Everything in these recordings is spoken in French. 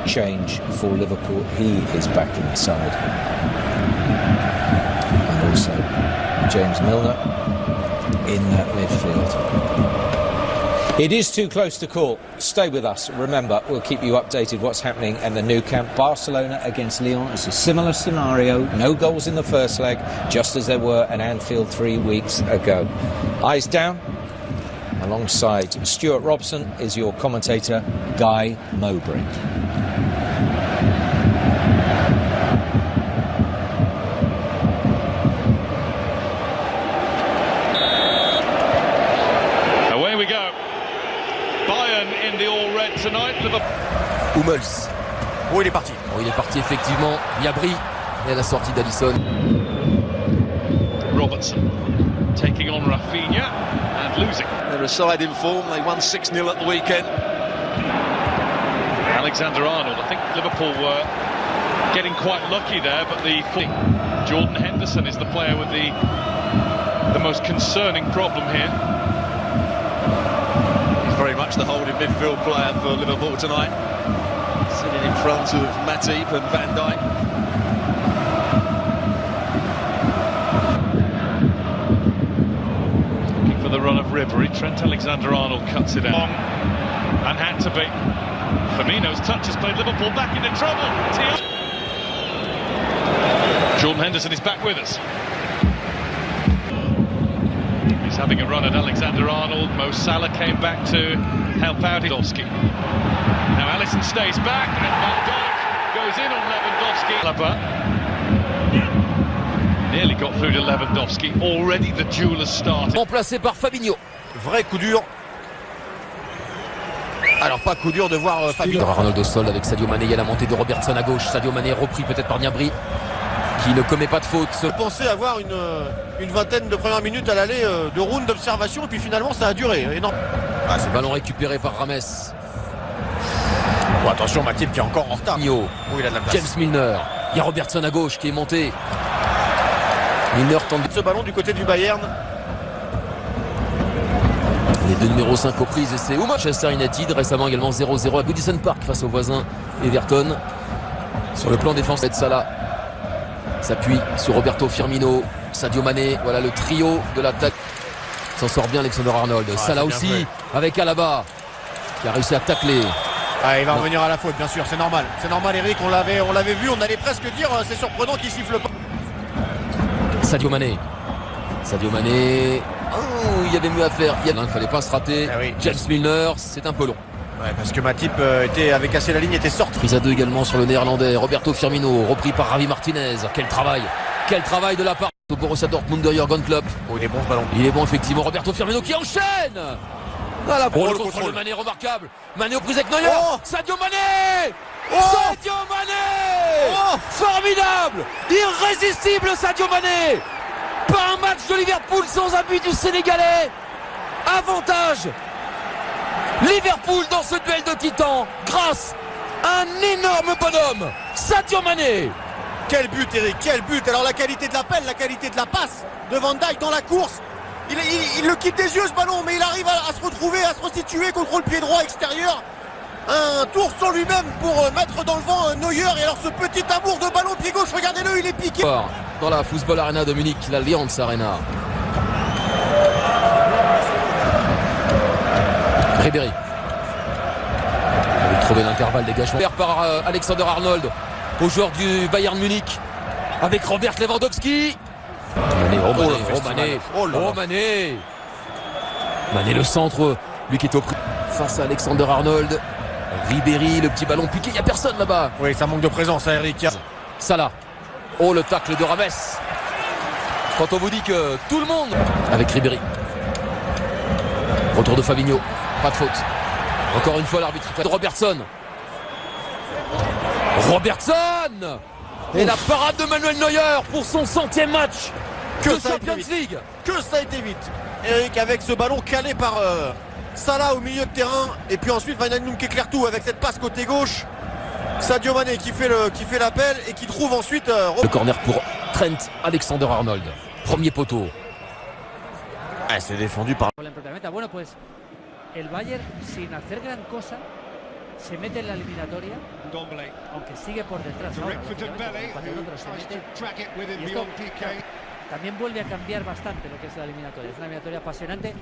change for Liverpool. He is back in the side. And also James Milner in that midfield. It is too close to call. Stay with us. Remember, we'll keep you updated what's happening in the Nou Camp. Barcelona against Lyon. It's a similar scenario. No goals in the first leg, just as there were at Anfield 3 weeks ago. Eyes down. Alongside Stuart Robson is your commentator, Guy Mowbray. Away we go. Bayern in the all-red tonight. Hummels. Oh, il est parti. Oh, il est parti effectivement. Gnabry et à la sortie d'Alisson. Robertson taking on Rafinha and losing. They're a side in form. They won 6-0 at the weekend. Alexander-Arnold. I think Liverpool were getting quite lucky there, but Jordan Henderson is the player with the most concerning problem here. He's very much the holding midfield player for Liverpool tonight. Sitting in front of Matip and Van Dijk. Looking for the run of Ribery. Trent Alexander-Arnold cuts it out. And had to be. Firmino's touch has played Liverpool back into trouble. Jordan Henderson is back with us. He's having a run at Alexander-Arnold. Mo Salah came back to help out Lewandowski. Now Alisson stays back and Van Dijk goes in on Lewandowski. Nearly got through to Lewandowski. Already the duel has started. Remplacé par Fabinho. Vrai coup dur. Alors pas coup dur de voir Fabinho. Arnold au sol avec Sadio Mané. Il y a la montée de Robertson à gauche. Sadio Mané repris peut-être par Gnabry, qui ne commet pas de faute. Je pensais avoir une vingtaine de premières minutes à l'aller de round d'observation et puis finalement ça a duré. Et non. Ah, ce ballon récupéré par Rames. Oh, attention, Matip qui est encore en retard. Oh, il a de la place. James Milner. Il y a Robertson à gauche qui est monté. Milner tente ce ballon du côté du Bayern. Les deux numéros 5 aux prises et c'est Manchester United. Récemment également 0-0 à Goodison Park face au voisin Everton. Sur le plan défensif, Salah s'appuie sur Roberto Firmino, Sadio Mané. Voilà le trio de l'attaque. S'en sort bien Alexander-Arnold. Ah, Salah aussi joué. Avec Alaba qui a réussi à tacler. Ah, il va revenir à la faute, bien sûr, c'est normal. C'est normal, Eric, on l'avait vu, on allait presque dire c'est surprenant qu'il siffle pas. Sadio Mané. Sadio Mané. Oh, il y avait mieux à faire. Il ne fallait pas se rater. Ah oui. James Milner, c'est un peu long. Ouais, parce que Matip avait cassé la ligne, était sorti. Prise à deux également sur le néerlandais. Roberto Firmino, repris par Javi Martinez. Quel travail de la part de Borussia Dortmund de Jürgen Klopp. Oh, il est bon ce ballon. Il est bon effectivement. Roberto Firmino qui enchaîne. Voilà, le contrôle de Mané remarquable. Mané aux prises avec Neuer. Oh, Sadio Mané. Oh, Sadio Mané. Oh, formidable, irrésistible Sadio Mané. Pas un match de Liverpool sans abus du Sénégalais. Avantage Liverpool dans ce duel de titans grâce à un énorme bonhomme, Sadio Mané. Quel but, Eric, quel but. Alors la qualité de l'appel, la qualité de la passe de Van Dijk dans la course. Il le quitte des yeux ce ballon, mais il arrive à se retrouver, à se resituer, contrôle pied droit extérieur. Un tour sur lui-même pour mettre dans le vent Neuer. Et alors ce petit amour de ballon pied gauche, regardez-le, il est piqué. Dans la Football Arena de Munich, la Allianz Arena. Ribéry. Il va trouver l'intervalle dégagement. Par Alexander-Arnold, au joueur du Bayern Munich, avec Robert Lewandowski. Mané. Mané le centre, lui qui est au prix. Face à Alexander-Arnold. Ribéry, le petit ballon piqué, il n'y a personne là-bas. Oui, ça manque de présence, hein, Eric. Salah. Oh, le tacle de Rames. Quand on vous dit que tout le monde... Avec Ribéry. Retour de Fabinho. Pas de faute. Encore une fois l'arbitre. Robertson. Et la parade de Manuel Neuer pour son 100e match de Champions League. Que ça a été vite. Eric avec ce ballon calé par Salah au milieu de terrain. Et puis ensuite Van Aanholt qui éclaire tout avec cette passe côté gauche. Sadio Mané qui fait l'appel et qui trouve ensuite... Le corner pour Trent Alexander-Arnold. Premier poteau. Ah, c'est défendu par... Bueno, pues el Bayern sin hacer gran cosa se mete en la eliminatoria, Dombele. aunque sigue por detrás ahora, Direct for lógicamente, Dembele, con el who otro se tries mete. to track it with him Y esto, beyond PK. claro, también vuelve a cambiar bastante lo que es la eliminatoria. Es una eliminatoria apasionante,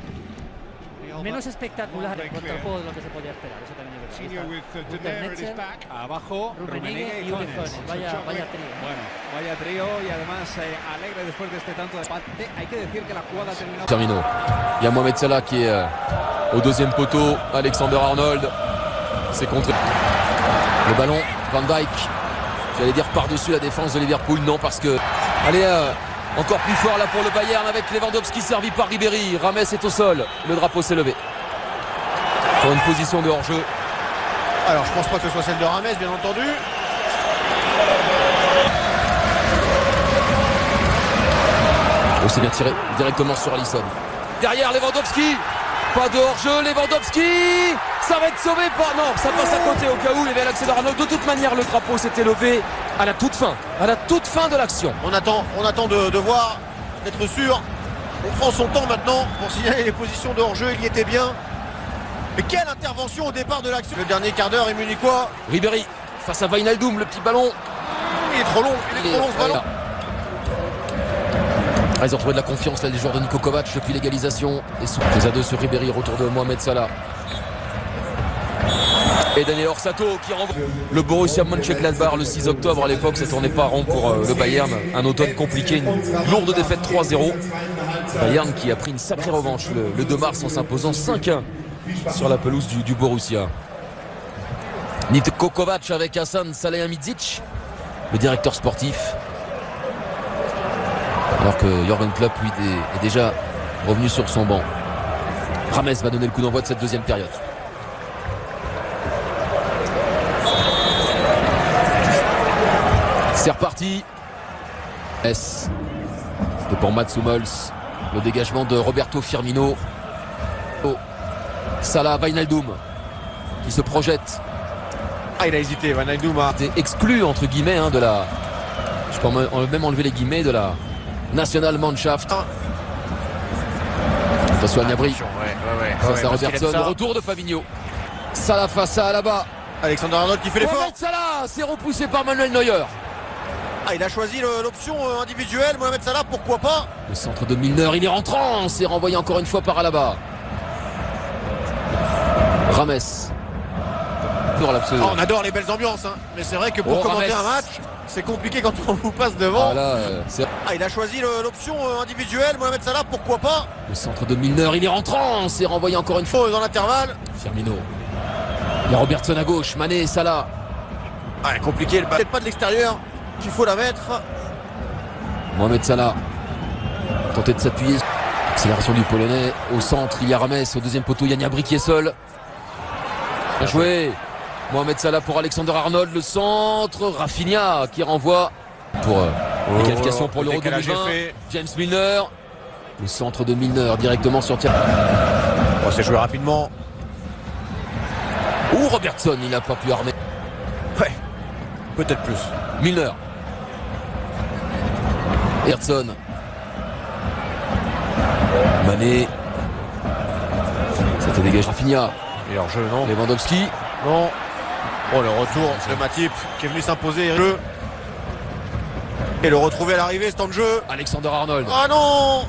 menos espectacular en cuanto al juego de lo que se podía esperar. Eso también es verdad. Ahí Coutinho with está De Nair at his Netzel, back. Abajo, Rummenigge y Uli Hoeneß. Vaya trío. Bueno, vaya trío y además alegre después de este tanto de empate. Hay que decir que la jugada ha terminado. Firmino. Il y a Mohamed Salah qui est au deuxième poteau. Alexander Arnold. C'est contre. Le ballon, Van Dijk. J'allais dire par-dessus la défense de Liverpool. Non, parce que. Allez, encore plus fort là pour le Bayern avec Lewandowski servi par Ribéry. Rames est au sol. Le drapeau s'est levé. Pour une position de hors-jeu. Alors je pense pas que ce soit celle de Rames, bien entendu. Oh, c'est bien tiré directement sur Alisson. Derrière Lewandowski. Pas de hors-jeu, Lewandowski. Ça va être sauvé par... Non, ça passe à côté au cas où il y avait l'accès d'Arnold. De toute manière, le drapeau s'était levé à la toute fin. À la toute fin de l'action. On attend de voir, d'être sûr. On prend son temps maintenant pour signaler les positions de hors-jeu, il y était bien. Mais quelle intervention au départ de l'action. Le dernier quart d'heure est munichois. Ribéry face à Wijnaldum, le petit ballon. Il est trop long, ce ballon. Voilà. Ah, ils ont trouvé de la confiance là, les joueurs de Niko Kovac depuis l'égalisation. Et sous 2-2 sur Ribéry, retour de Mohamed Salah. Et Daniel Orsato qui renvoie. Le Borussia Mönchengladbach le 6 octobre à l'époque, ça tournait pas rond pour le Bayern. Un automne compliqué, une lourde défaite 3-0. Bayern qui a pris une sacrée revanche le 2 mars en s'imposant 5-1 sur la pelouse du Borussia. Niko Kovac avec Hassan Salihamidzic, le directeur sportif. Alors que Jürgen Klopp lui est déjà revenu sur son banc. Rames va donner le coup d'envoi de cette deuxième période. C'est reparti. C'est pour Mats Hummels. Le dégagement de Roberto Firmino. Oh. Salah, Wijnaldum qui se projette. Ah, il a hésité, Wijnaldum a été exclu entre guillemets hein, de la... Je peux même enlever les guillemets de la Nationalmannschaft. Attention à Gnabry. Face à Robertson. Le retour de Fabinho. Salah face à Alaba. Alexander Arnold qui fait l'effort. Mohamed Salah, c'est repoussé par Manuel Neuer. Ah, il a choisi l'option individuelle. Mohamed Salah, pourquoi pas. Le centre de Milner, il est rentrant. C'est renvoyé encore une fois par Alaba. Rames. On adore les belles ambiances, hein. Mais c'est vrai que pour commenter un match, c'est compliqué quand on vous passe devant. Il a choisi l'option individuelle. Mohamed Salah, pourquoi pas. Le centre de Milner, il est rentrant. C'est renvoyé encore une fois dans l'intervalle. Firmino. Il y a Robertson à gauche, Mané et Salah. Ah, compliqué, peut-être pas de l'extérieur qu'il faut la mettre. Mohamed Salah. Tenter de s'appuyer. Accélération du Polonais. Au centre, il y a Rames. Au deuxième poteau, il y a Gnabry qui est seul. Bien joué. Mohamed Salah pour Alexander Arnold. Le centre. Rafinha qui renvoie pour les qualifications pour l'Euro 2020. James Milner. Le centre de Milner directement sur tir. On s'est joué rapidement. Ou Robertson, il n'a pas pu armer. Ouais, peut-être plus. Milner. Robertson. Mané. Ça te dégage Rafinha. Et hors jeu, non. Lewandowski. Non. Oh, le retour de Matip qui est venu s'imposer. Et le retrouver à l'arrivée, c'est temps de jeu. Alexander Arnold. Ah non.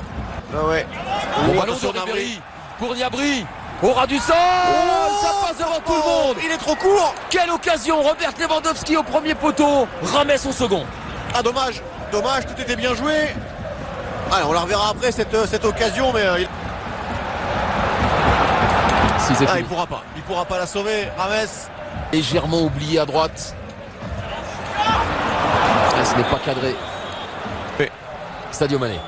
Ah ouais. Bon ballon de Ribéry pour Gnabry. Au ras du sol. Ça passe devant tout le monde. Il est trop court. Quelle occasion. Robert Lewandowski au premier poteau. Rames au second. Ah dommage. Dommage, tout était bien joué. Allez, on la reverra après cette occasion, mais il pourra pas la sauver. Rames légèrement oublié à droite. Ah, ce n'est pas cadré. Oui. Sadio Mané.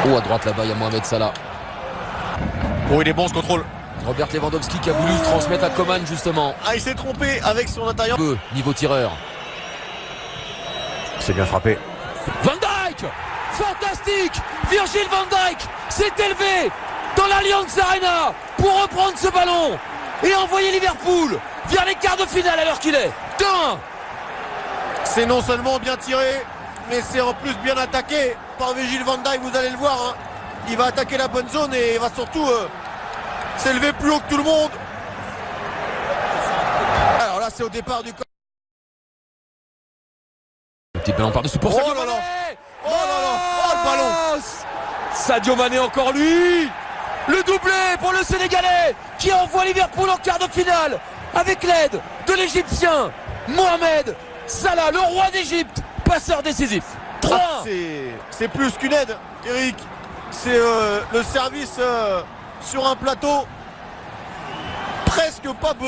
Oh, à droite là-bas, il y a Mohamed Salah. Oh, il est bon ce contrôle. Robert Lewandowski qui a voulu transmettre à Coman justement. Ah, il s'est trompé avec son intérieur. Niveau tireur. C'est bien frappé. Van Dijk. Fantastique. Virgil van Dijk s'est élevé dans l'Allianz Arena pour reprendre ce ballon et envoyer Liverpool vers les quarts de finale à l'heure qu'il est. 2-1. C'est non seulement bien tiré, mais c'est en plus bien attaqué par Virgil van Dijk, vous allez le voir. Hein. Il va attaquer la bonne zone et il va surtout s'élever plus haut que tout le monde. Alors là, c'est au départ du corps. Petit ballon par-dessus pour Sadio Mané. Oh là là, oh le ballon. Sadio Mané encore lui. Le doublé pour le Sénégalais qui envoie Liverpool en quart de finale avec l'aide de l'Égyptien Mohamed Salah, le roi d'Égypte, passeur décisif. 3-1. C'est plus qu'une aide, Eric. C'est le service sur un plateau. Presque pas besoin.